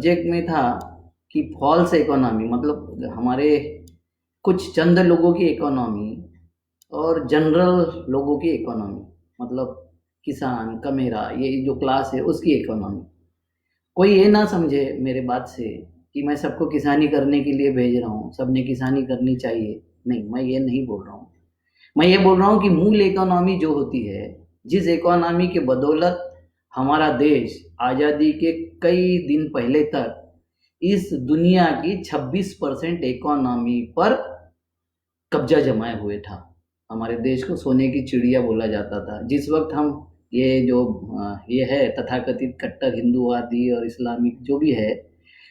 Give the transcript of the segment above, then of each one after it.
Subject में था कि फॉल्स इकोनॉमी, मतलब हमारे कुछ चंद लोगों की इकोनॉमी और जनरल लोगों की इकोनॉमी, मतलब किसान कमेरा ये जो क्लास है उसकी इकोनॉमी। कोई ये ना समझे मेरे बात से कि मैं सबको किसानी करने के लिए भेज रहा हूँ, सबने किसानी करनी चाहिए। नहीं, मैं ये नहीं बोल रहा हूँ। मैं ये बोल रहा हूँ कि मूल इकोनॉमी जो होती है, जिस इकोनॉमी के बदौलत हमारा देश आज़ादी के कई दिन पहले तक इस दुनिया की 26% इकोनॉमी पर कब्जा जमाए हुए था। हमारे देश को सोने की चिड़िया बोला जाता था। जिस वक्त हम ये जो ये है तथाकथित कट्टर हिंदूवादी और इस्लामिक जो भी है,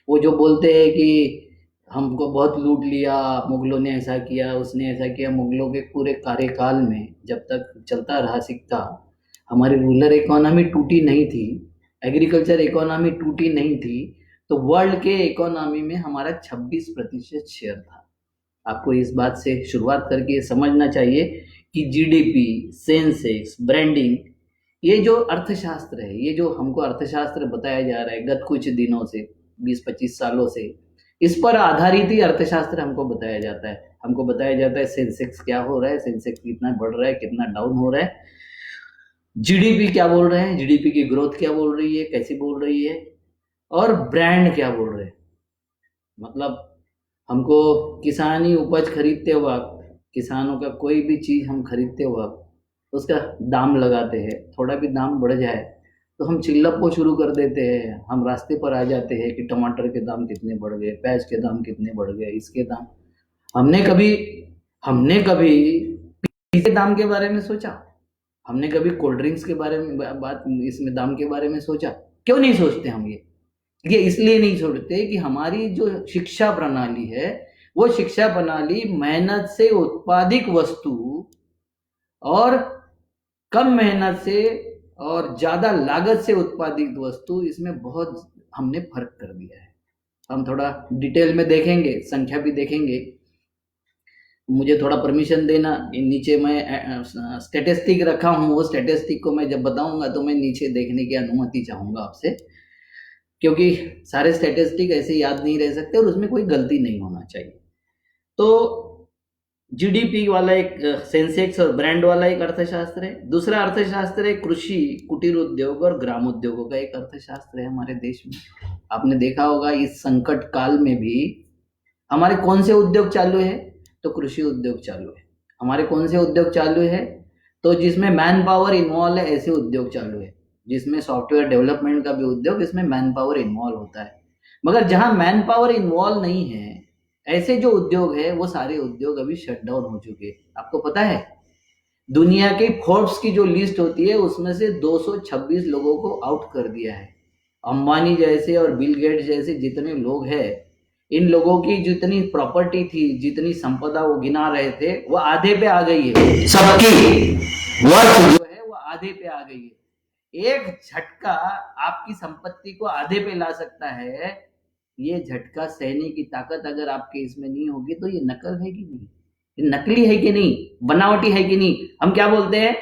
वो जो बोलते हैं कि हमको बहुत लूट लिया, मुगलों ने ऐसा किया, उसने ऐसा किया। मुगलों के पूरे कार्यकाल में जब तक चलता रहा सिक्का, हमारी रूरल इकोनॉमी टूटी नहीं थी, एग्रीकल्चर इकोनॉमी टूटी नहीं थी, तो वर्ल्ड के इकोनॉमी में हमारा 26% शेयर था। आपको इस बात से शुरुआत करके ये समझना चाहिए कि जीडीपी, सेंसेक्स, ब्रांडिंग, ये जो अर्थशास्त्र है, ये जो हमको अर्थशास्त्र बताया जा रहा है गत कुछ दिनों से, 20-25 सालों से, इस पर आधारित ही अर्थशास्त्र हमको बताया जाता है। हमको बताया जाता है सेंसेक्स क्या हो रहा है, सेंसेक्स कितना बढ़ रहा है, कितना डाउन हो रहा है, जीडीपी क्या बोल रहे हैं, जीडीपी की ग्रोथ क्या बोल रही है, कैसी बोल रही है, और ब्रांड क्या बोल रहे हैं। मतलब हमको किसानी उपज खरीदते वक्त, किसानों का कोई भी चीज़ हम खरीदते वक्त उसका दाम लगाते हैं। थोड़ा भी दाम बढ़ जाए तो हम चिल्लप को शुरू कर देते हैं, हम रास्ते पर आ जाते हैं कि टमाटर के दाम कितने बढ़ गए, प्याज के दाम कितने बढ़ गए, इसके दाम। हमने कभी हमने कभी इसके दाम के बारे में सोचा? हमने कभी कोल्ड ड्रिंक्स के बारे में बात, इसमें दाम के बारे में सोचा? क्यों नहीं सोचते हम ये इसलिए नहीं छोड़ते कि हमारी जो शिक्षा प्रणाली है, वो शिक्षा प्रणाली मेहनत से उत्पादित वस्तु और कम मेहनत से और ज्यादा लागत से उत्पादित वस्तु, इसमें बहुत हमने फर्क कर दिया है। हम थोड़ा डिटेल में देखेंगे, संख्या भी देखेंगे। मुझे थोड़ा परमिशन देना, नीचे मैं स्टेटिस्टिक रखा हूँ, वो स्टेटिस्टिक को मैं जब बताऊंगा तो मैं नीचे देखने की अनुमति चाहूंगा आपसे, क्योंकि सारे स्टैटिस्टिक ऐसे याद नहीं रह सकते और उसमें कोई गलती नहीं होना चाहिए। तो जीडीपी वाला एक सेंसेक्स और ब्रांड वाला एक अर्थशास्त्र है। दूसरा अर्थशास्त्र है कृषि, कुटीर उद्योग और ग्राम उद्योगों का एक अर्थशास्त्र है हमारे देश में। आपने देखा होगा इस संकट काल में भी हमारे कौन से उद्योग चालू है? तो कृषि उद्योग चालू है। हमारे कौन से उद्योग चालू है? तो जिसमें मैन पावर इन्वॉल्व है ऐसे उद्योग चालू है। जिसमें सॉफ्टवेयर डेवलपमेंट का भी उद्योग, इसमें मैन पावर इन्वॉल्व होता है। मगर जहां मैन पावर इन्वॉल्व नहीं है, ऐसे जो उद्योग है वो सारे उद्योग अभी शट डाउन हो चुके हैं। आपको पता है दुनिया के फोर्ब्स की जो लिस्ट होती है उसमें से 226 लोगों को आउट कर दिया है। अंबानी जैसे और बिल गेट्स जैसे जितने लोग हैं, इन लोगों की जितनी प्रॉपर्टी थी, जितनी संपदा वो गिना रहे थे, वो आधे पे आ गई है। सबकी वर्थ जो है वो आधे पे आ गई है। एक झटका आपकी संपत्ति को आधे पे ला सकता है। ये झटका सहने की ताकत अगर आपके इसमें नहीं होगी तो ये नकल है कि नहीं, ये नकली है कि नहीं, बनावटी है कि नहीं। हम क्या बोलते हैं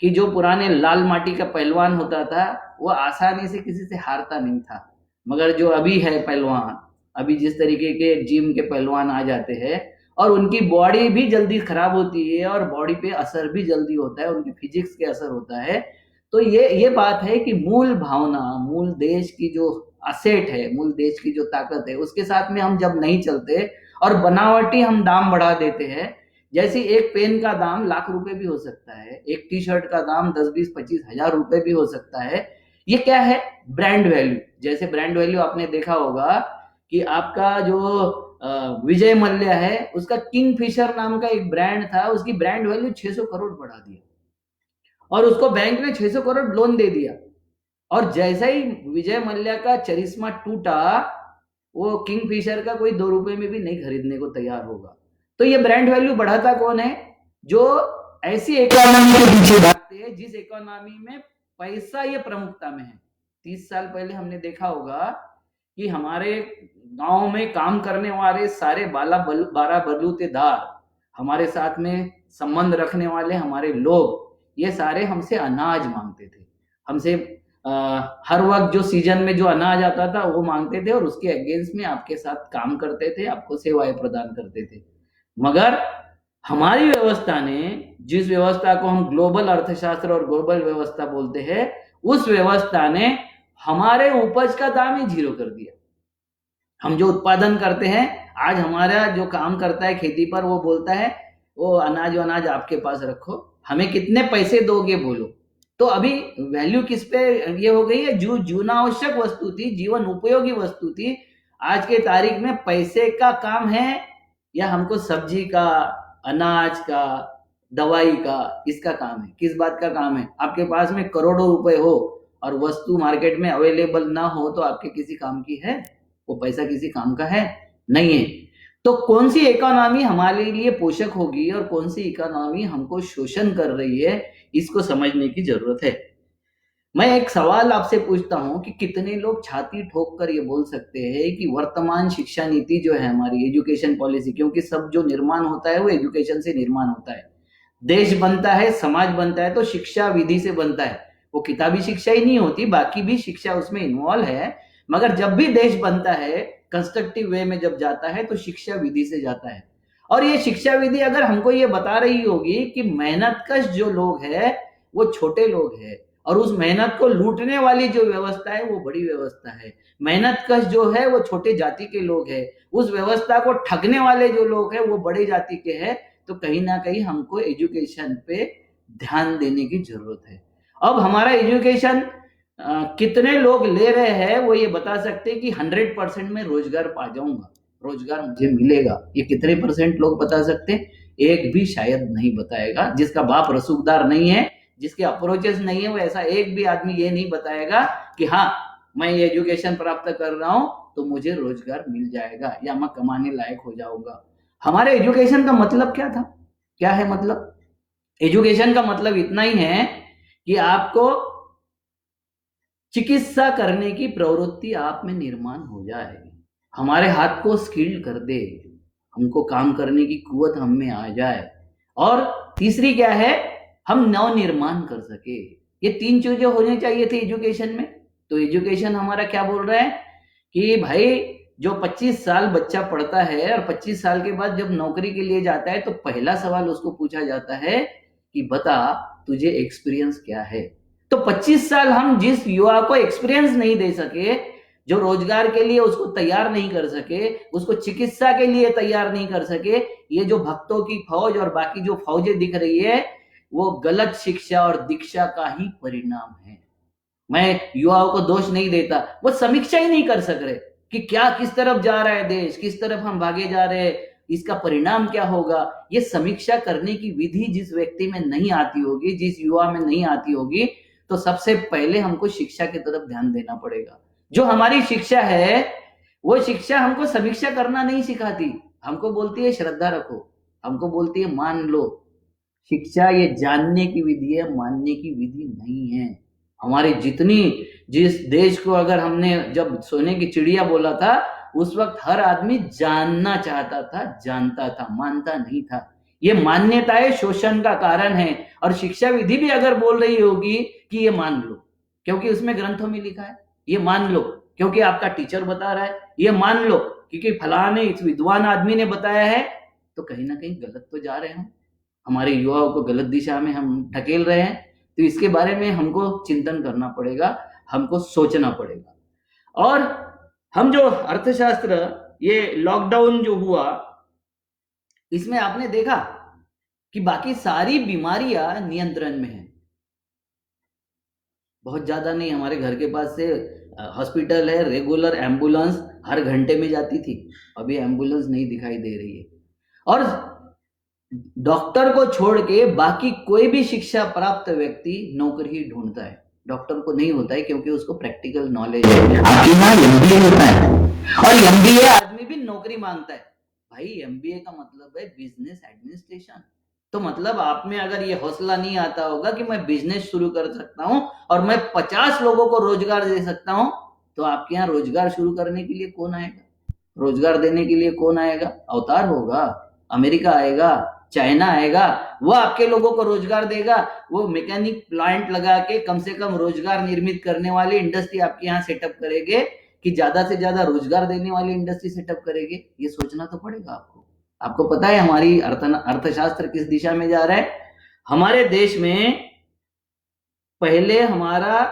कि जो पुराने लाल माटी का पहलवान होता था वो आसानी से किसी से हारता नहीं था। मगर जो अभी है पहलवान, अभी जिस तरीके के जिम के पहलवान आ जाते हैं और उनकी बॉडी भी जल्दी खराब होती है और बॉडी पे असर भी जल्दी होता है, उनकी फिजिक्स के असर होता है। तो ये बात है कि मूल भावना, मूल देश की जो असेट है, मूल देश की जो ताकत है, उसके साथ में हम जब नहीं चलते और बनावटी हम दाम बढ़ा देते हैं, जैसे एक पेन का दाम लाख रुपए भी हो सकता है, एक टी शर्ट का दाम 10-20-25 हजार रुपए भी हो सकता है। ये क्या है? Brand value. जैसे ब्रांड वैल्यू आपने देखा होगा कि आपका जो विजय मल्ल्या है, उसका किंगफिशर नाम का एक ब्रांड था, उसकी ब्रांड वैल्यू 600 करोड़ बढ़ा दिया और उसको बैंक ने 600 करोड़ लोन दे दिया। और जैसा ही विजय मल्ल्या का चरिश्मा टूटा, वो किंगफिशर का कोई 2 रुपए में भी नहीं खरीदने को तैयार होगा। तो ये ब्रांड वैल्यू बढ़ाता कौन है? जो ऐसी इकोनॉमी के पीछे भागते हैं जिस इकोनॉमी में पैसा ये प्रमुखता में है। 30 साल पहले हमने देखा होगा कि हमारे गांव में काम करने वाले सारे बारह बलूतेदार, हमारे साथ में संबंध रखने वाले हमारे लोग, ये सारे हमसे अनाज मांगते थे, हमसे हर वक्त जो सीजन में जो अनाज आता था वो मांगते थे और उसके अगेंस्ट में आपके साथ काम करते थे, आपको सेवाएं प्रदान करते थे। मगर हमारी व्यवस्था ने, जिस व्यवस्था को हम ग्लोबल अर्थशास्त्र और ग्लोबल व्यवस्था बोलते हैं, उस व्यवस्था ने हमारे उपज का दाम ही जीरो कर दिया। हम जो उत्पादन करते हैं, आज हमारा जो काम करता है खेती पर, वो बोलता है वो अनाज आपके पास रखो, हमें कितने पैसे दोगे बोलो। तो अभी वैल्यू किस पे ये हो गई है, जो जीवनावश्यक वस्तु थी, जीवन उपयोगी वस्तु थी, आज के तारीख में पैसे का काम है या हमको सब्जी का, अनाज का, दवाई का, इसका काम है? किस बात का काम है? आपके पास में करोड़ों रुपए हो और वस्तु मार्केट में अवेलेबल ना हो तो आपके किसी काम की है? वो पैसा किसी काम का है? नहीं है। तो कौन सी इकोनॉमी हमारे लिए पोषक होगी और कौन सी इकोनॉमी हमको शोषण कर रही है, इसको समझने की जरूरत है। मैं एक सवाल आपसे पूछता हूं कि कितने लोग छाती ठोक कर ये बोल सकते हैं कि वर्तमान शिक्षा नीति जो है हमारी एजुकेशन पॉलिसी, क्योंकि सब जो निर्माण होता है वो एजुकेशन से निर्माण होता है। देश बनता है, समाज बनता है तो शिक्षा विधि से बनता है। वो किताबी शिक्षा ही नहीं होती, बाकी भी शिक्षा उसमें इन्वॉल्व है। मगर जब भी देश बनता है कंस्ट्रक्टिव वे में जब जाता है तो शिक्षा विधि से जाता है। और ये शिक्षा विधि अगर हमको ये बता रही होगी कि मेहनतकश जो लोग हैं वो छोटे लोग हैं और उस मेहनत को लूटने वाली जो व्यवस्था है वो बड़ी व्यवस्था है, मेहनतकश जो है वो छोटे जाति के लोग हैं, उस व्यवस्था को ठगने वाले जो लोग हैं वो बड़े जाति के हैं, तो कहीं ना कहीं हमको एजुकेशन पे ध्यान देने की जरूरत है। अब हमारा एजुकेशन कितने लोग ले रहे हैं वो ये बता सकते हैं कि 100% में रोजगार पा जाऊंगा, रोजगार मुझे मिलेगा, ये कितने परसेंट लोग बता सकते हैं? एक भी शायद नहीं बताएगा। जिसका बाप रसूखदार नहीं है, जिसके अप्रोचेस नहीं है, वो ऐसा एक भी आदमी ये नहीं बताएगा कि हाँ मैं ये एजुकेशन प्राप्त कर रहा हूं तो मुझे रोजगार मिल जाएगा या मैं कमाने लायक हो जाऊंगा। हमारे एजुकेशन का मतलब क्या था? क्या है मतलब? एजुकेशन का मतलब इतना ही है कि आपको चिकित्सा करने की प्रवृत्ति आप में निर्माण हो जाए, हमारे हाथ को स्किल्ड कर दे, हमको काम करने की कुवत हम में आ जाए। और तीसरी क्या है, हम नव निर्माण कर सके। ये तीन चीजें होनी चाहिए थी एजुकेशन में। तो एजुकेशन हमारा क्या बोल रहा है कि भाई जो 25 साल बच्चा पढ़ता है और 25 साल के बाद जब नौकरी के लिए जाता है तो पहला सवाल उसको पूछा जाता है कि बता तुझे एक्सपीरियंस क्या है। तो 25 साल हम जिस युवा को एक्सपीरियंस नहीं दे सके, जो रोजगार के लिए उसको तैयार नहीं कर सके, उसको चिकित्सा के लिए तैयार नहीं कर सके, ये जो भक्तों की फौज और बाकी जो फौजें दिख रही है वो गलत शिक्षा और दीक्षा का ही परिणाम है। मैं युवाओं को दोष नहीं देता, वो समीक्षा ही नहीं कर सक रहे कि क्या किस तरफ जा रहा है देश, किस तरफ हम भागे जा रहे हैं, इसका परिणाम क्या होगा। ये समीक्षा करने की विधि जिस व्यक्ति में नहीं आती होगी, जिस युवा में नहीं आती होगी, तो सबसे पहले हमको शिक्षा की तरफ ध्यान देना पड़ेगा। जो हमारी शिक्षा है वो शिक्षा हमको समीक्षा करना नहीं सिखाती, हमको बोलती है श्रद्धा रखो, हमको बोलती है मान लो। शिक्षा ये जानने की विधि है, मानने की विधि नहीं है। हमारे जिस देश को अगर हमने जब सोने की चिड़िया बोला था उस वक्त हर आदमी जानना चाहता था, जानता था, मानता नहीं था। ये मान्यताएं शोषण का कारण है। और शिक्षा विधि भी अगर बोल रही होगी कि ये मान लो क्योंकि उसमें ग्रंथों में लिखा है, ये मान लो क्योंकि आपका टीचर बता रहा है, ये मान लो क्योंकि फलाने इस विद्वान आदमी ने बताया है, तो कहीं ना कहीं गलत तो जा रहे हैं। हमारे युवाओं को गलत दिशा में हम ढकेल रहे हैं। तो इसके बारे में हमको चिंतन करना पड़ेगा, हमको सोचना पड़ेगा। और हम जो अर्थशास्त्र, ये लॉकडाउन जो हुआ इसमें आपने देखा कि बाकी सारी बीमारियां नियंत्रण में है। बहुत ज्यादा नहीं, हमारे घर के पास से हॉस्पिटल है, रेगुलर एम्बुलेंस हर घंटे में जाती थी, अभी एम्बुलेंस नहीं दिखाई दे रही है। और डॉक्टर को छोड़ के बाकी कोई भी शिक्षा प्राप्त व्यक्ति नौकरी ही ढूंढता है। डॉक्टर को नहीं होता है क्योंकि उसको प्रैक्टिकल नॉलेज है। आपके यहाँ एमबीए होता है और एमबीए आदमी भी नौकरी मांगता है। भाई एमबीए का मतलब है बिजनेस एडमिनिस्ट्रेशन। तो मतलब आप में अगर ये हौसला नहीं आता होगा कि मैं बिजनेस शुरू कर सकता हूं और मैं 50 लोगों को रोजगार दे सकता हूं, तो आपके यहाँ रोजगार शुरू करने के लिए कौन आएगा? रोजगार देने के लिए कौन आएगा? अवतार होगा, अमेरिका आएगा, चाइना आएगा, वो आपके लोगों को रोजगार देगा, वो मैकेनिक प्लांट लगा के कम से कम रोजगार निर्मित करने वाली इंडस्ट्री आपके यहाँ सेटअप करेंगे कि ज्यादा से ज्यादा रोजगार देने वाली इंडस्ट्री सेटअप करेंगे। ये सोचना तो पड़ेगा आपको। आपको पता है हमारी अर्थशास्त्र किस दिशा में जा रहा है? हमारे देश में पहले हमारा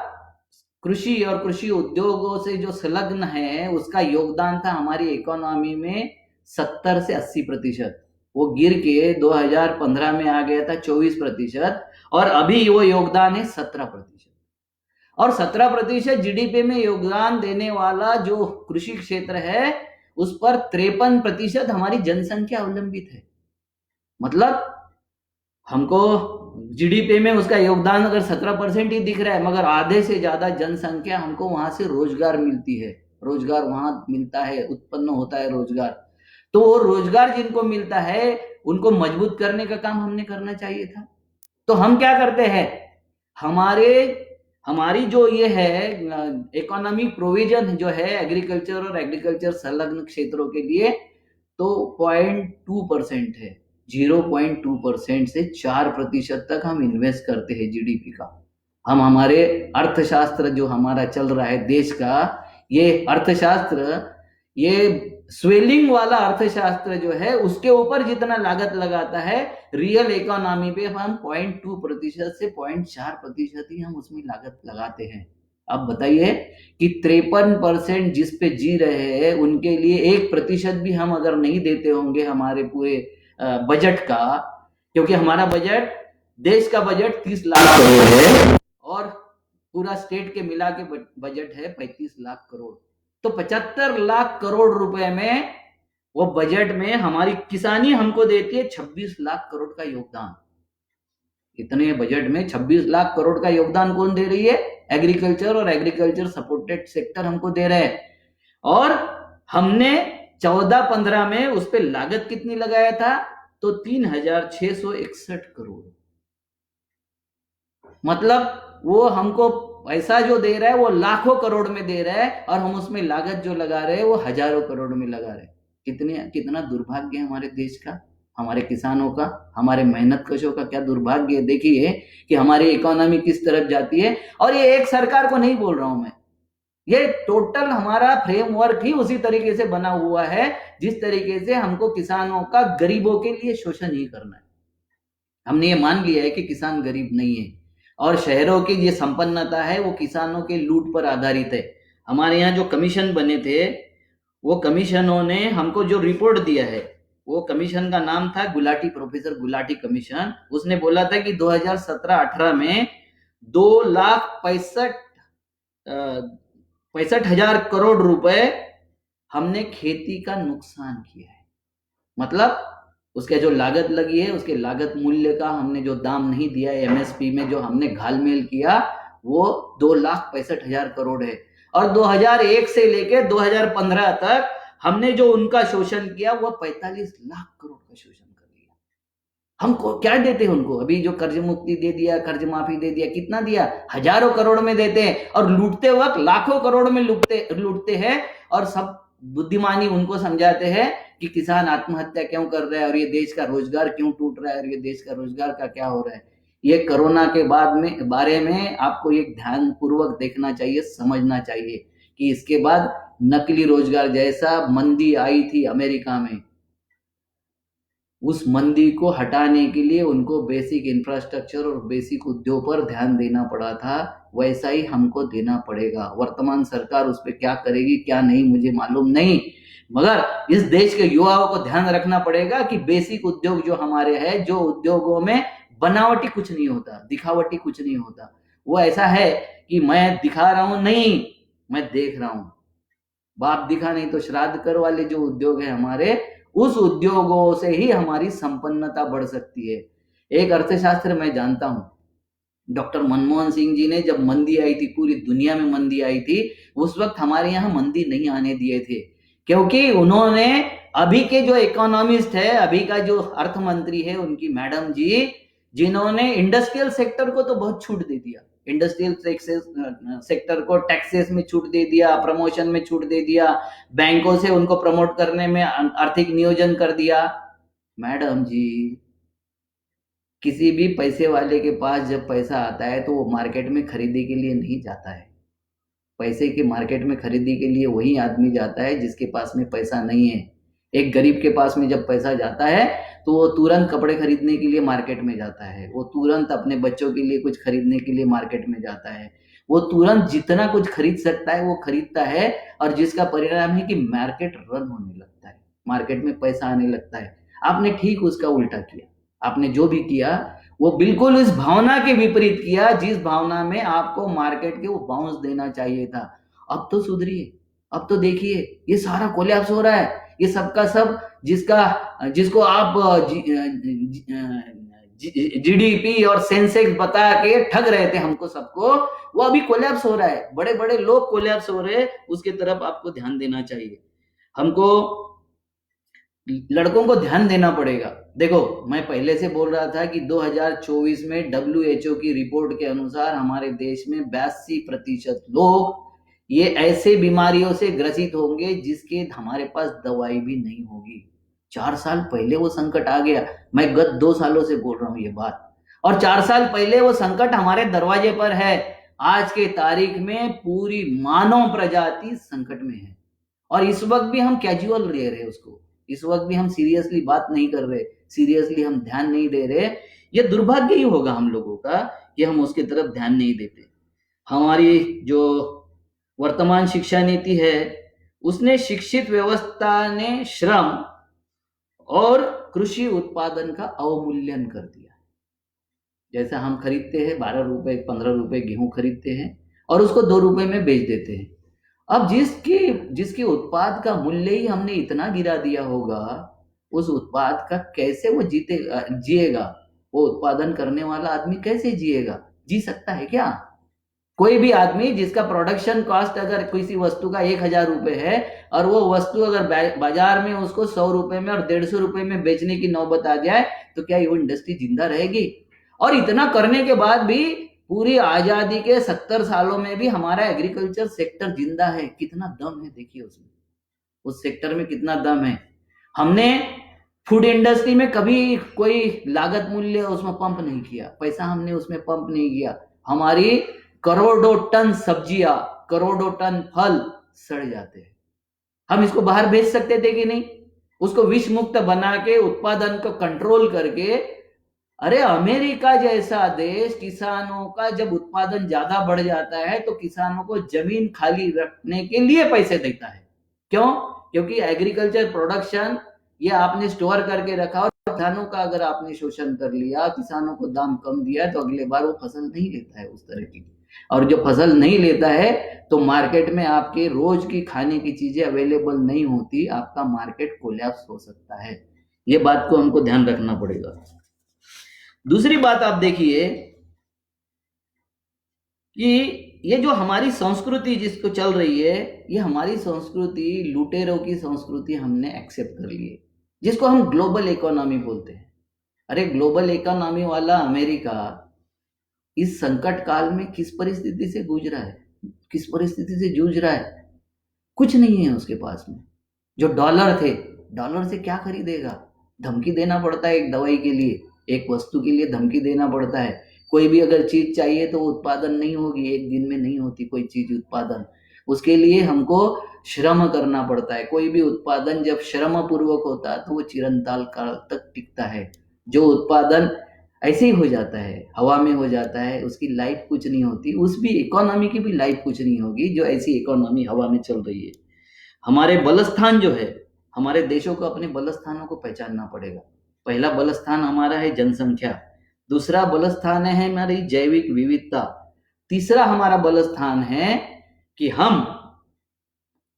कृषि और कृषि उद्योगों से जो संलग्न है उसका योगदान था हमारी इकोनॉमी में 70 से 80%। वो गिर के 2015 में आ गया था 24%, और अभी वो योगदान है 17%। और 17% जीडीपी में योगदान देने वाला जो कृषि क्षेत्र है उस पर 53% हमारी जनसंख्या अवलंबित है। मतलब हमको जीडीपी में उसका योगदान अगर 17% ही दिख रहा है, मगर आधे से ज्यादा जनसंख्या हमको वहां से रोजगार मिलती है, रोजगार वहां मिलता है, उत्पन्न होता है रोजगार। तो वो रोजगार जिनको मिलता है उनको मजबूत करने का काम हमने करना चाहिए था। तो हम क्या करते हैं, हमारी जो ये है इकोनॉमिक प्रोविजन जो है एग्रीकल्चर और एग्रीकल्चर संलग्न क्षेत्रों के लिए, तो 0.2% है। 0.2% से 4% तक हम इन्वेस्ट करते हैं जीडीपी का। हम हमारे अर्थशास्त्र जो हमारा चल रहा है देश का, ये अर्थशास्त्र, ये स्वेलिंग वाला अर्थशास्त्र जो है उसके ऊपर जितना लागत लगाता है, रियल इकोनॉमी पे हम 0.2% से 0.4% ही हम उसमें लागत लगाते हैं। अब बताइए कि 53% जिस पे जी रहे हैं उनके लिए 1% भी हम अगर नहीं देते होंगे हमारे पूरे बजट का, क्योंकि हमारा बजट, देश का बजट 30 लाख करोड़ है और पूरा स्टेट के मिला के बजट है 35 लाख करोड़। तो 75 लाख करोड़ रुपए में वो बजट में हमारी किसानी हमको देती है 26 लाख करोड़ का योगदान। इतने बजट में 26 लाख करोड़ का योगदान कौन दे रही है? एग्रीकल्चर और एग्रीकल्चर सपोर्टेड सेक्टर हमको दे रहे हैं। और हमने 14-15 में उस पर लागत कितनी लगाया था? तो 3,661 करोड़। मतलब वो हमको पैसा जो दे रहा है वो लाखों करोड़ में दे रहा है और हम उसमें लागत जो लगा रहे हैं वो हजारों करोड़ में लगा रहे हैं। कितना दुर्भाग्य है हमारे देश का, हमारे किसानों का, हमारे मेहनत कशों का क्या दुर्भाग्य है। देखिए कि हमारी इकोनॉमी किस तरफ जाती है। और ये एक सरकार को नहीं बोल रहा हूं मैं, ये टोटल हमारा फ्रेमवर्क ही उसी तरीके से बना हुआ है जिस तरीके से हमको किसानों का गरीबों के लिए शोषण ही करना है। हमने ये मान लिया है कि किसान गरीब नहीं है और शहरों की ये संपन्नता है वो किसानों के लूट पर आधारित है। हमारे यहाँ जो कमीशन बने थे वो कमीशनों ने हमको जो रिपोर्ट दिया है, वो कमीशन का नाम था गुलाटी, प्रोफेसर गुलाटी कमीशन। उसने बोला था कि 2017-18 में 2,65,000 करोड़ रुपए हमने खेती का नुकसान किया है। मतलब उसके जो लागत लगी है उसके लागत मूल्य का हमने जो दाम नहीं दिया है, एमएसपी में जो हमने घालमेल किया वो 2,65,000 करोड़ है। और 2001 से लेकर 2015 तक हमने जो उनका शोषण किया वो 45 लाख करोड़ का शोषण कर लिया। हमको क्या देते हैं उनको? अभी जो कर्ज मुक्ति दे दिया, कर्ज माफी दे दिया, कितना दिया? हजारों करोड़ में देते हैं और लूटते वक्त लाखों करोड़ में लूटते हैं। और सब बुद्धिमानी उनको समझाते हैं कि किसान आत्महत्या क्यों कर रहा है और ये देश का रोजगार क्यों टूट रहा है और ये देश का रोजगार का क्या हो रहा है। ये कोरोना के बारे में आपको एक ध्यान पूर्वक देखना चाहिए, समझना चाहिए कि इसके बाद नकली रोजगार जैसा मंदी आई थी अमेरिका में, उस मंदी को हटाने के लिए उनको बेसिक इंफ्रास्ट्रक्चर और बेसिक उद्योग पर ध्यान देना पड़ा था, वैसा ही हमको देना पड़ेगा। वर्तमान सरकार उस पर क्या करेगी क्या नहीं मुझे मालूम नहीं, मगर इस देश के युवाओं को ध्यान रखना पड़ेगा कि बेसिक उद्योग जो हमारे हैं, जो उद्योगों में बनावटी कुछ नहीं होता, दिखावटी कुछ नहीं होता, वो ऐसा है कि मैं दिखा रहा हूं नहीं, मैं देख रहा हूं। बाप दिखा नहीं तो श्राद्ध कर वाले जो उद्योग है हमारे, उस उद्योगों से ही हमारी संपन्नता बढ़ सकती है। एक अर्थशास्त्र मैं जानता हूं, डॉक्टर मनमोहन सिंह जी ने जब मंदी आई थी, पूरी दुनिया में मंदी आई थी, उस वक्त हमारे यहाँ मंदी नहीं आने दिए थे, क्योंकि उन्होंने अभी के जो इकोनॉमिस्ट है, अभी का जो अर्थ मंत्री है उनकी मैडम जी, जिन्होंने इंडस्ट्रियल सेक्टर को तो बहुत छूट दे दिया, इंडस्ट्रियल सेक्टर को टैक्सेस में छूट दे दिया, प्रमोशन में छूट दे दिया, बैंकों से उनको प्रमोट करने में आर्थिक नियोजन कर दिया। मैडम जी किसी भी पैसे वाले के पास जब पैसा आता है तो वो मार्केट में खरीदी के लिए नहीं जाता है। पैसे के मार्केट में खरीदी के लिए वही आदमी जाता है जिसके पास में पैसा नहीं है। एक गरीब के पास में जब पैसा जाता है तो वो तुरंत कपड़े खरीदने के लिए मार्केट में जाता है, वो तुरंत अपने बच्चों के लिए कुछ खरीदने के लिए मार्केट में जाता है, वो तुरंत जितना कुछ खरीद सकता है वो खरीदता है। और जिसका परिणाम है कि मार्केट रन होने लगता है, मार्केट में पैसा आने लगता है। आपने ठीक उसका उल्टा किया। आपने जो भी किया वो बिल्कुल इस भावना के विपरीत किया जिस भावना में आपको मार्केट के वो बाउंस देना चाहिए था। अब तो सुधरिए, अब तो देखिए ये सारा कोलैप्स हो रहा है। ये सबका सब जिसको आप जीडीपी और सेंसेक्स बता के ठग रहे थे हमको सबको, वो अभी कोलैप्स हो रहा है। बड़े बड़े लोग कोलैप्स हो रहे हैं, उसके तरफ आपको ध्यान देना चाहिए। हमको लड़कों को ध्यान देना पड़ेगा। देखो मैं पहले से बोल रहा था कि 2024 में WHO की रिपोर्ट के अनुसार हमारे देश में 82% लोग ये ऐसे बीमारियों से ग्रसित होंगे जिसके हमारे पास दवाई भी नहीं होगी। 4 साल पहले वो संकट आ गया। मैं गत 2 सालों से बोल रहा हूं ये बात, और 4 साल पहले वो संकट हमारे दरवाजे पर है। आज के तारीख में पूरी मानव प्रजाति संकट में है, और इस वक्त भी हम कैजुअल ले रहे हैं उसको। इस वक्त भी हम सीरियसली बात नहीं कर रहे, सीरियसली हम ध्यान नहीं दे रहे। ये दुर्भाग्य ही होगा हम लोगों का कि हम उसके तरफ ध्यान नहीं देते। हमारी जो वर्तमान शिक्षा नीति है उसने शिक्षित व्यवस्था ने श्रम और कृषि उत्पादन का अवमूल्यन कर दिया। जैसा हम खरीदते हैं 12 रुपए 15 रुपए गेहूं खरीदते हैं और उसको 2 रुपए में बेच देते हैं। अब जिसके उत्पाद का मूल्य ही हमने इतना गिरा दिया होगा, उस उत्पाद का कैसे वो जिएगा? वो उत्पादन करने वाला आदमी कैसे जिएगा? जी सकता है क्या? कोई भी आदमी जिसका प्रोडक्शन कॉस्ट अगर किसी वस्तु का 1000 रुपए है और वो वस्तु अगर बाजार में उसको 100 रुपए में और 150 रुपए में बेचने की नौबत आ जाए तो क्या वो इंडस्ट्री जिंदा रहेगी? और इतना करने के बाद भी पूरी आजादी के 70 सालों में भी हमारा एग्रीकल्चर सेक्टर जिंदा है। कितना दम है देखिए उसमें, उस सेक्टर में कितना दम है। हमने फूड इंडस्ट्री में कभी कोई लागत मूल्य उसमें पंप नहीं किया, पैसा हमने उसमें पंप नहीं किया। हमारी करोड़ों टन सब्जियां, करोड़ों टन फल सड़ जाते हैं। हम इसको बाहर भेज सकते थे कि नहीं? उसको विष मुक्त बना के उत्पादन को कंट्रोल करके, अरे अमेरिका जैसा देश किसानों का जब उत्पादन ज्यादा बढ़ जाता है तो किसानों को जमीन खाली रखने के लिए पैसे देता है। क्यों? क्योंकि एग्रीकल्चर प्रोडक्शन ये आपने स्टोर करके रखा और किसानों का अगर आपने शोषण कर लिया, किसानों को दाम कम दिया, तो अगले बार वो फसल नहीं लेता है उस तरह की। और जो फसल नहीं लेता है तो मार्केट में आपके रोज की खाने की चीजें अवेलेबल नहीं होती, आपका मार्केट कोलैप्स हो सकता है। ये बात को हमको ध्यान रखना पड़ेगा। दूसरी बात आप देखिए कि ये जो हमारी संस्कृति जिसको चल रही है, ये हमारी संस्कृति लुटेरों की संस्कृति हमने एक्सेप्ट कर ली है, जिसको हम ग्लोबल इकोनॉमी बोलते हैं। अरे ग्लोबल इकोनॉमी वाला अमेरिका इस संकट काल में किस परिस्थिति से जूझ रहा है? किस परिस्थिति से जूझ रहा है? कुछ नहीं है उसके पास में। जो डॉलर थे, डॉलर से क्या खरीदेगा? धमकी देना पड़ता है एक दवाई के लिए, एक वस्तु के लिए धमकी देना पड़ता है। कोई भी अगर चीज चाहिए तो उत्पादन नहीं होगी, एक दिन में नहीं होती कोई चीज उत्पादन। उसके लिए हमको श्रम करना पड़ता है। कोई भी उत्पादन जब श्रम पूर्वक होता है तो वो चिरंतन काल तक टिकता है। जो उत्पादन ऐसे ही हो जाता है, हवा में हो जाता है, उसकी लाइफ कुछ नहीं होती। उस भी इकोनॉमी की भी लाइफ कुछ नहीं होगी जो ऐसी इकोनॉमी हवा में चल रही है। हमारे बलस्थान जो है, हमारे देशों को अपने बलस्थानों को पहचानना पड़ेगा। पहला बलस्थान हमारा है जनसंख्या, दूसरा बलस्थान है हमारी जैविक विविधता, तीसरा हमारा बलस्थान है कि हम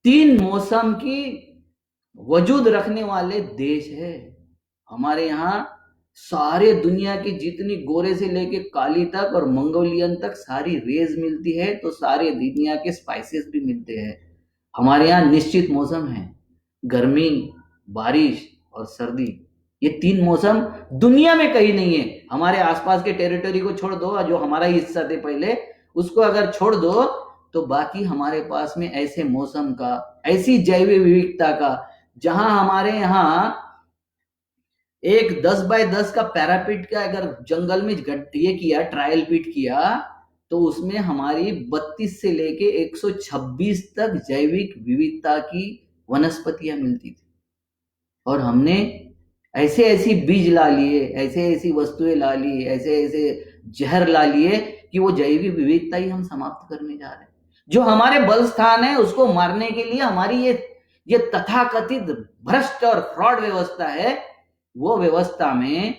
3 मौसम की वजूद रखने वाले देश है। हमारे यहाँ सारे दुनिया की जितनी गोरे से लेके काली तक और मंगोलियन तक सारी रेज मिलती है, तो सारे दुनिया के स्पाइसेस भी मिलते हैं। हमारे यहाँ निश्चित मौसम है, गर्मी, बारिश और सर्दी। ये 3 मौसम दुनिया में कहीं नहीं है। हमारे आसपास के टेरिटरी को छोड़ दो, जो हमारा ही हिस्सा थे पहले, उसको अगर छोड़ दो तो बाकी हमारे पास में ऐसे मौसम का, ऐसी जैव विविधता का, जहां हमारे यहाँ एक 10 बाय 10 का पैरापिट का अगर जंगल में ये किया, ट्रायल पिट किया, तो उसमें हमारी 32 से लेके 126 तक जैविक विविधता की वनस्पतियां मिलती थी। और हमने ऐसे ऐसी बीज ला लिए, ऐसे ऐसी वस्तुएं ला ली, ऐसे ऐसे जहर ला लिए कि वो जैविक विविधता ही हम समाप्त करने जा रहे हैं। जो हमारे बल स्थान है उसको मारने के लिए हमारी ये तथाकथित भ्रष्ट और फ्रॉड व्यवस्था है, वो व्यवस्था में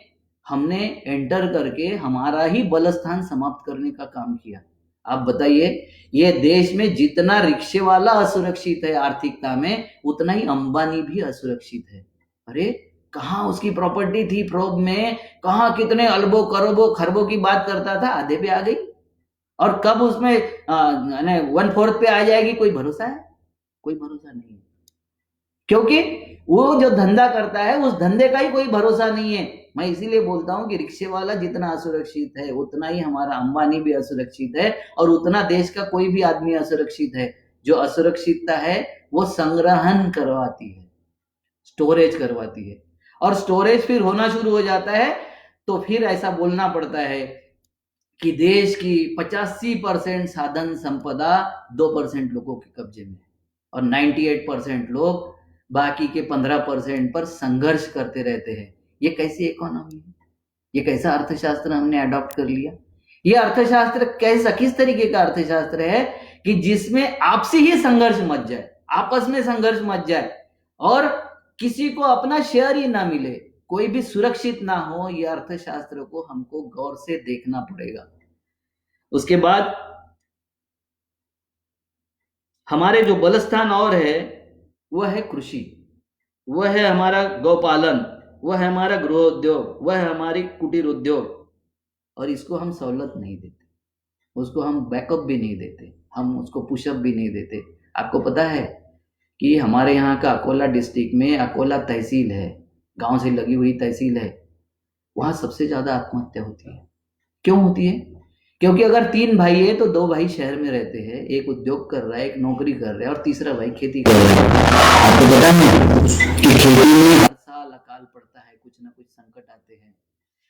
हमने एंटर करके हमारा ही बल स्थान समाप्त करने का काम किया। आप बताइए, ये देश में जितना रिक्शे वाला असुरक्षित है आर्थिकता में, उतना ही अंबानी भी असुरक्षित है। अरे कहाँ उसकी प्रॉपर्टी थी प्रोब में, कहाँ कितने अरबों करोड़ों खरबों की बात करता था, आधे पे आ गई। और कब उसमें 1/4 पे आ जाएगी, कोई भरोसा है? कोई भरोसा नहीं है। क्योंकि वो जो धंधा करता है उस धंधे का ही कोई भरोसा नहीं है। मैं इसीलिए बोलता हूं कि रिक्शे वाला जितना असुरक्षित है, उतना ही हमारा अंबानी भी असुरक्षित है, और उतना देश का कोई भी आदमी असुरक्षित है। जो असुरक्षितता है वो संग्रहण करवाती है, स्टोरेज करवाती है। और स्टोरेज फिर होना शुरू हो जाता है तो फिर ऐसा बोलना पड़ता है कि देश की 85% साधन संपदा 2% लोगों के कब्जे में, और 98% लोग बाकी के 15% पर संघर्ष करते रहते हैं। ये कैसी इकोनॉमी है? ये कैसा अर्थशास्त्र हमने अडॉप्ट कर लिया? ये अर्थशास्त्र कैसा, किस तरीके का अर्थशास्त्र है कि जिसमें आपसी ही संघर्ष मच जाए, आपस में संघर्ष मच जाए, और किसी को अपना शेयर ही ना मिले, कोई भी सुरक्षित ना हो। ये अर्थशास्त्र को हमको गौर से देखना पड़ेगा। उसके बाद हमारे जो बलस्थान और है वह है कृषि, वह है हमारा गौपालन, वह है हमारा गृहोद्योग, वह है हमारी कुटीर उद्योग। और इसको हम सहूलत नहीं देते, उसको हम बैकअप भी नहीं देते, हम उसको पुशअप भी नहीं देते। आपको पता है कि हमारे यहाँ का अकोला डिस्ट्रिक्ट में अकोला तहसील है, गांव से लगी हुई तहसील है, वहाँ सबसे ज़्यादा आत्महत्या होती है। क्यों होती है? क्योंकि अगर 3 भाई है तो 2 भाई शहर में रहते हैं, एक उद्योग कर रहा है, एक नौकरी कर रहा है, और तीसरा भाई खेती कर रहा है। आपको पता है कि खेती में हर साल अकाल पड़ता है, कुछ ना कुछ संकट आते हैं।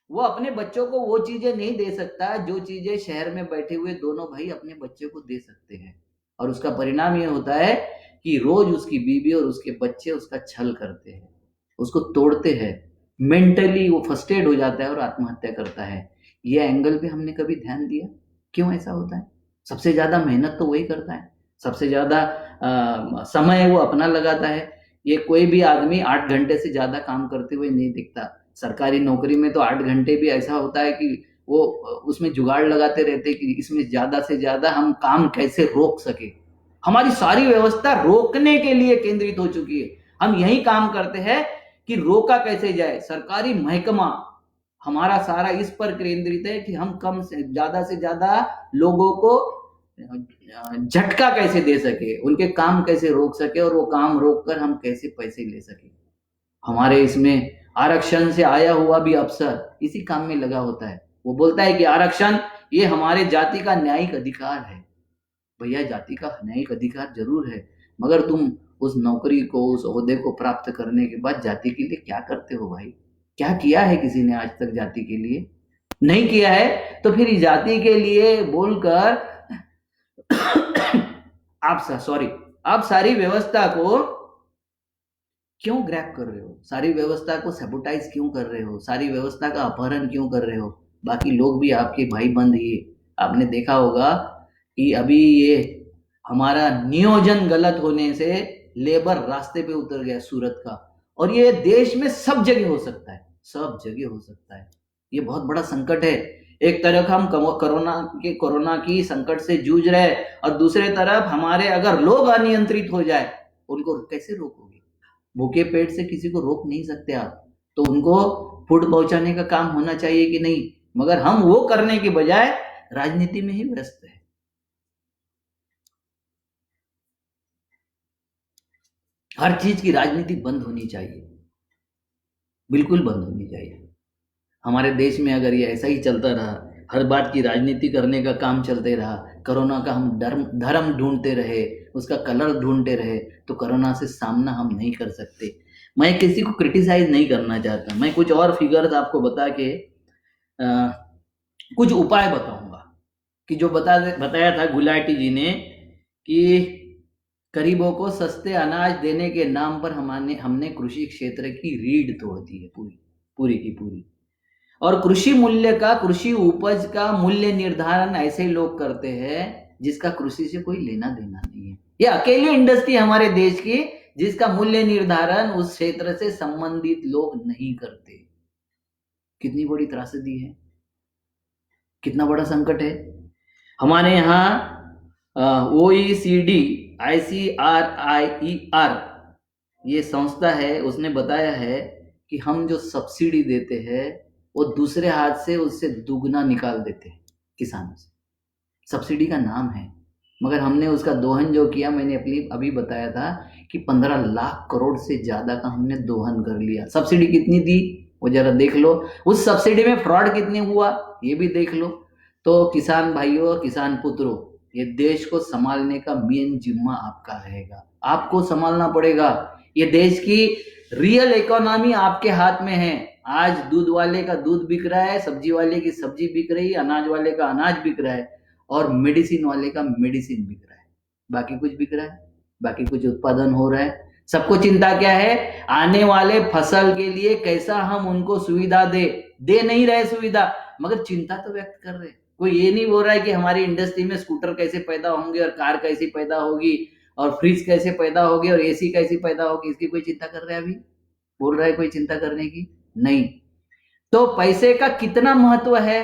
वो अपने बच्चों को वो चीजें नहीं दे सकता जो चीजें शहर में बैठे हुए दोनों भाई अपने बच्चे को दे सकते हैं। और उसका परिणाम ये होता है कि रोज उसकी बीवी और उसके बच्चे उसका छल करते हैं, उसको तोड़ते हैं, मेंटली वो फ्रस्ट्रेट हो जाता है और आत्महत्या करता है। ये एंगल पे हमने कभी ध्यान दिया? क्यों ऐसा होता है? सबसे ज्यादा मेहनत तो वही करता है, सबसे ज्यादा समय वो अपना लगाता है। ये कोई भी आदमी 8 घंटे से ज्यादा काम करते हुए नहीं दिखता। सरकारी नौकरी में तो 8 घंटे भी ऐसा होता है कि वो उसमें जुगाड़ लगाते रहते हैं कि इसमें ज्यादा से ज्यादा हम काम कैसे रोक सके। हमारी सारी व्यवस्था रोकने के लिए केंद्रित हो चुकी है। हम यही काम करते हैं कि रोका कैसे जाए। सरकारी महकमा हमारा सारा इस पर केंद्रित है कि हम कम से ज्यादा लोगों को झटका कैसे दे सके, उनके काम कैसे रोक सके, और वो काम रोककर हम कैसे पैसे ले सके। हमारे इसमें आरक्षण से आया हुआ भी अफसर इसी काम में लगा होता है। वो बोलता है कि आरक्षण ये हमारे जाति का न्यायिक अधिकार है। भैया, जाति का न्यायिक अधिकार जरूर है, मगर तुम उस नौकरी को, उस ओहदे को प्राप्त करने के बाद जाति के लिए क्या करते हो भाई? क्या किया है किसी ने आज तक जाति के लिए? नहीं किया है। तो फिर जाति के लिए बोलकर आप सारी व्यवस्था को क्यों ग्रैब कर रहे हो? सारी व्यवस्था को सैबोटाइज क्यों कर रहे हो? सारी व्यवस्था का अपहरण क्यों कर रहे हो? बाकी लोग भी आपके भाई बंद ही। आपने देखा होगा कि अभी ये हमारा नियोजन गलत होने से लेबर रास्ते पे उतर गया सूरत का, और ये देश में सब जगह हो सकता है, सब जगह हो सकता है। ये बहुत बड़ा संकट है। एक तरफ हम कोरोना की संकट से जूझ रहे हैं, और दूसरे तरफ हमारे अगर लोग अनियंत्रित हो जाए, उनको कैसे रोकोगे? भूखे पेट से किसी को रोक नहीं सकते आप। तो उनको फूड पहुंचाने का काम होना चाहिए कि नहीं? मगर हम वो करने के बजाय राजनीति में ही व्यस्त है। हर चीज की राजनीति बंद होनी चाहिए, बिल्कुल बंद होनी चाहिए। हमारे देश में अगर ये ऐसा ही चलता रहा, हर बात की राजनीति करने का काम चलते रहा, कोरोना का हम धर्म ढूंढते रहे, उसका कलर ढूंढते रहे, तो कोरोना से सामना हम नहीं कर सकते। मैं किसी को क्रिटिसाइज नहीं करना चाहता, मैं कुछ और फिगर्स आपको बता के कुछ उपाय बताऊंगा कि जो बताया था गुलाटी जी ने कि गरीबों को सस्ते अनाज देने के नाम पर हमने कृषि क्षेत्र की रीढ़ तोड़ दी है, पूरी पूरी की पूरी। और कृषि उपज का मूल्य निर्धारण ऐसे लोग करते हैं जिसका कृषि से कोई लेना देना नहीं है। ये अकेली इंडस्ट्री हमारे देश की जिसका मूल्य निर्धारण उस क्षेत्र से संबंधित लोग नहीं करते। कितनी बड़ी त्रासदी है, कितना बड़ा संकट है। हमारे यहाँ OECD ICRIER ये संस्था है, उसने बताया है कि हम जो सब्सिडी देते हैं वो दूसरे हाथ से उससे दुगना निकाल देते हैं किसानों से। सब्सिडी का नाम है, मगर हमने उसका दोहन जो किया, मैंने अभी बताया था कि 15 लाख करोड़ से ज्यादा का हमने दोहन कर लिया। सब्सिडी कितनी थी वो जरा देख लो, उस सब्सिडी में फ्रॉड कितने हुआ ये भी देख लो। तो किसान भाइयों, किसान पुत्रों, ये देश को संभालने का मेन जिम्मा आपका रहेगा, आपको संभालना पड़ेगा। ये देश की रियल इकोनॉमी आपके हाथ में है। आज दूध वाले का दूध बिक रहा है, सब्जी वाले की सब्जी बिक रही है, अनाज वाले का अनाज बिक रहा है और मेडिसिन वाले का मेडिसिन बिक रहा है। बाकी कुछ बिक रहा है, बाकी कुछ उत्पादन हो रहा है। सबको चिंता क्या है, आने वाले फसल के लिए कैसा हम उनको सुविधा दे नहीं रहे सुविधा, मगर चिंता तो व्यक्त कर रहे। कोई ये नहीं बोल रहा है कि हमारी इंडस्ट्री में स्कूटर कैसे पैदा होंगे और कार कैसी पैदा होगी और फ्रिज कैसे पैदा होगी और एसी कैसी पैदा होगी, इसकी कोई चिंता कर रहा है? अभी बोल रहा है कोई चिंता करने की? नहीं। तो पैसे का कितना महत्व है,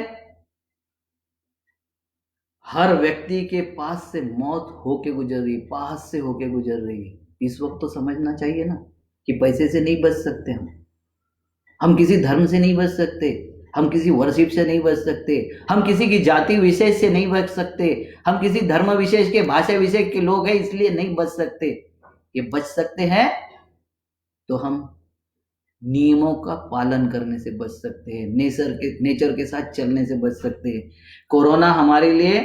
हर व्यक्ति के पास से मौत होके गुजर रही, पास से होके गुजर रही है। इस वक्त तो समझना चाहिए ना कि पैसे से नहीं बच सकते हम किसी धर्म से नहीं बच सकते, हम किसी वर्शिप से नहीं बच सकते, हम किसी की जाति विशेष से नहीं बच सकते, हम किसी धर्म विशेष के, भाषा विशेष के लोग हैं इसलिए नहीं बच सकते। ये बच सकते हैं तो हम नियमों का पालन करने से बच सकते हैं, नेचर के साथ चलने से बच सकते हैं। कोरोना हमारे लिए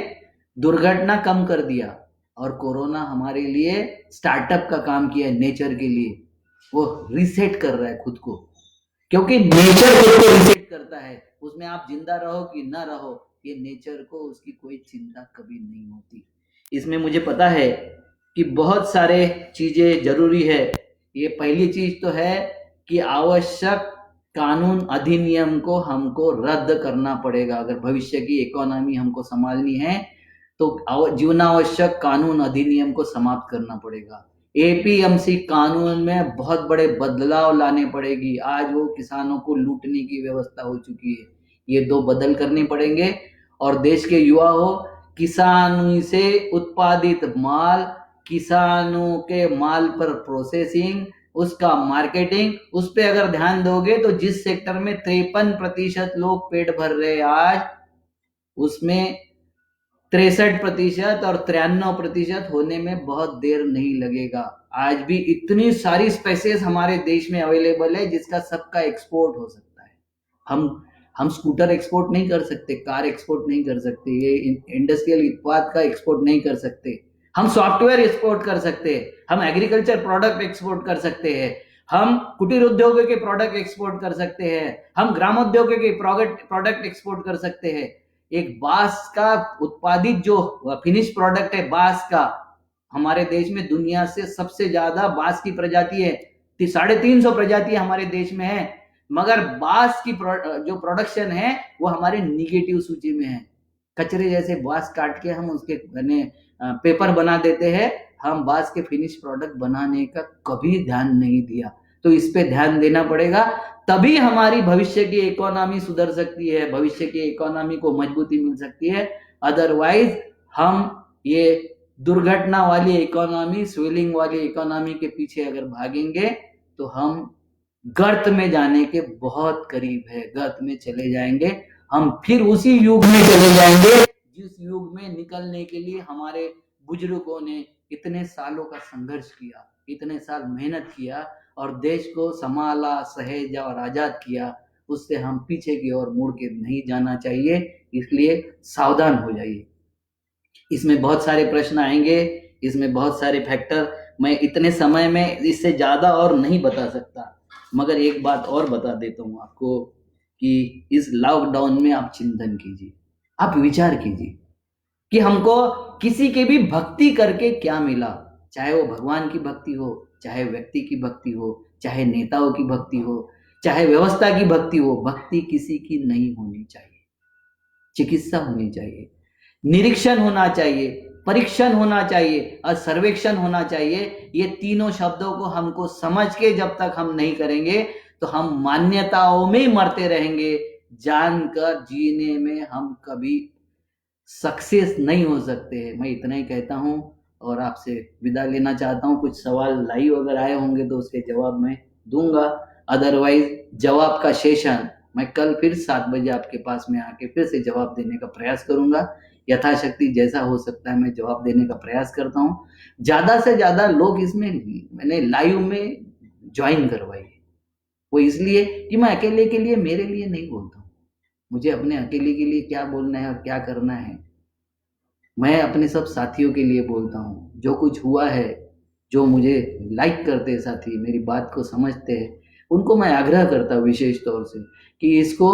दुर्घटना कम कर दिया और कोरोना हमारे लिए स्टार्टअप का काम किया है। नेचर के लिए वो रीसेट कर रहा है खुद को, क्योंकि नेचर खुद को रीसेट करता है। उसमें आप जिंदा रहो कि ना रहो, ये नेचर को उसकी कोई चिंता कभी नहीं होती। इसमें मुझे पता है कि बहुत सारे चीजें जरूरी है। ये पहली चीज तो है कि आवश्यक कानून अधिनियम को हमको रद्द करना पड़ेगा। अगर भविष्य की इकोनॉमी हमको संभालनी है तो जीवनावश्यक कानून अधिनियम को समाप्त करना पड़ेगा। एपीएमसी कानून में बहुत बड़े बदलाव लाने पड़ेगी। आज वो किसानों को लूटने की व्यवस्था हो चुकी है, ये दो बदल करने पड़ेंगे। और देश के युवा हो, किसानों से उत्पादित माल, किसानों के माल पर प्रोसेसिंग, उसका मार्केटिंग, उस पर अगर ध्यान दोगे तो जिस सेक्टर में 53% लोग पेट भर रहे आज, उसमें 63% और 93% होने में बहुत देर नहीं लगेगा। आज भी इतनी सारी स्पेसीज हमारे देश में अवेलेबल है जिसका सबका एक्सपोर्ट हो सकता है। हम स्कूटर एक्सपोर्ट नहीं कर सकते, कार एक्सपोर्ट नहीं कर सकते, ये इंडस्ट्रियल उत्पाद का एक्सपोर्ट नहीं कर सकते। हम सॉफ्टवेयर एक्सपोर्ट कर सकते हैं, हम एग्रीकल्चर प्रोडक्ट एक्सपोर्ट कर सकते हैं, हम कुटीर उद्योग के प्रोडक्ट एक्सपोर्ट कर सकते हैं, हम ग्रामोद्योग के प्रोडक्ट एक्सपोर्ट कर सकते हैं। एक बांस का उत्पादित जो फिनिश प्रोडक्ट है बांस का, हमारे देश में दुनिया से सबसे ज्यादा बांस की प्रजाति है, 350 प्रजाति हमारे देश में है, मगर बांस की जो प्रोडक्शन है वो हमारे निगेटिव सूची में है। कचरे जैसे बांस काट के हम उसके पेपर बना देते हैं, हम बांस के फिनिश प्रोडक्ट बनाने का कभी ध्यान नहीं दिया। तो इस पे ध्यान देना पड़ेगा, तभी हमारी भविष्य की इकोनॉमी सुधर सकती है, भविष्य की इकोनॉमी को मजबूती मिल सकती है। अदरवाइज हम ये दुर्घटना वाली इकोनॉमी, स्वेलिंग वाली इकोनॉमी के पीछे अगर भागेंगे तो हम गर्त में जाने के बहुत करीब है, गर्त में चले जाएंगे। हम फिर उसी युग में चले जाएंगे जिस युग में निकलने के लिए हमारे बुजुर्गों ने इतने सालों का संघर्ष किया, इतने साल मेहनत किया और देश को संभाला, सहेजा और आजाद किया। उससे हम पीछे की ओर मुड़ के नहीं जाना चाहिए, इसलिए सावधान हो जाइए। इसमें बहुत सारे प्रश्न आएंगे, इसमें बहुत सारे फैक्टर मैं इतने समय में इससे ज़्यादा और नहीं बता सकता, मगर एक बात और बता देता हूँ आपको कि इस लॉकडाउन में आप चिंतन कीजिए, आप विचार कीजिए कि हमको किसी की भी भक्ति करके क्या मिला। चाहे वो भगवान की भक्ति हो, चाहे व्यक्ति की भक्ति हो, चाहे नेताओं की भक्ति हो, चाहे व्यवस्था की भक्ति हो, भक्ति किसी की नहीं होनी चाहिए। चिकित्सा होनी चाहिए, निरीक्षण होना चाहिए, परीक्षण होना चाहिए और सर्वेक्षण होना चाहिए। ये तीनों शब्दों को हमको समझ के जब तक हम नहीं करेंगे तो हम मान्यताओं में ही मरते रहेंगे। जानकर जीने में हम कभी सक्सेस नहीं हो सकते हैं। मैं इतना ही कहता हूँ और आपसे विदा लेना चाहता हूँ। कुछ सवाल लाइव अगर आए होंगे तो उसके जवाब मैं दूंगा, अदरवाइज जवाब का सेशन मैं कल फिर 7 बजे आपके पास में आके फिर से जवाब देने का प्रयास करूंगा। यथाशक्ति जैसा हो सकता है मैं जवाब देने का प्रयास करता हूँ। ज़्यादा से ज़्यादा लोग इसमें मैंने लाइव में ज्वाइन करवाइए। वो इसलिए कि मैं अकेले के लिए, मेरे लिए नहीं बोलता हूँ। मुझे अपने अकेले के लिए क्या बोलना है और क्या करना है, मैं अपने सब साथियों के लिए बोलता हूँ। जो कुछ हुआ है, जो मुझे लाइक करते हैं साथी, मेरी बात को समझते हैं, उनको मैं आग्रह करता हूँ विशेष तौर से कि इसको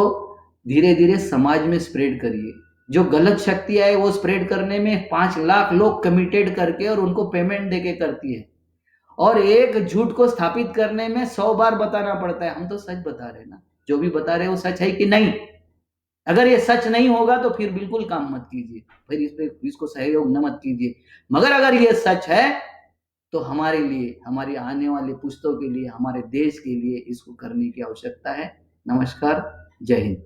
धीरे धीरे समाज में स्प्रेड करिए। जो गलत शक्तियाँ है वो स्प्रेड करने में 5 लाख लोग कमिटेड करके और उनको पेमेंट देके करती है, और एक झूठ को स्थापित करने में 100 बार बताना पड़ता है। हम तो सच बता रहे हैं ना, जो भी बता रहे हैं वो सच है कि नहीं। अगर ये सच नहीं होगा तो फिर बिल्कुल काम मत कीजिए, फिर इसको सहयोग न मत कीजिए। मगर अगर ये सच है तो हमारे लिए, हमारी आने वाली पुश्तों के लिए, हमारे देश के लिए इसको करने की आवश्यकता है। नमस्कार, जय हिंद।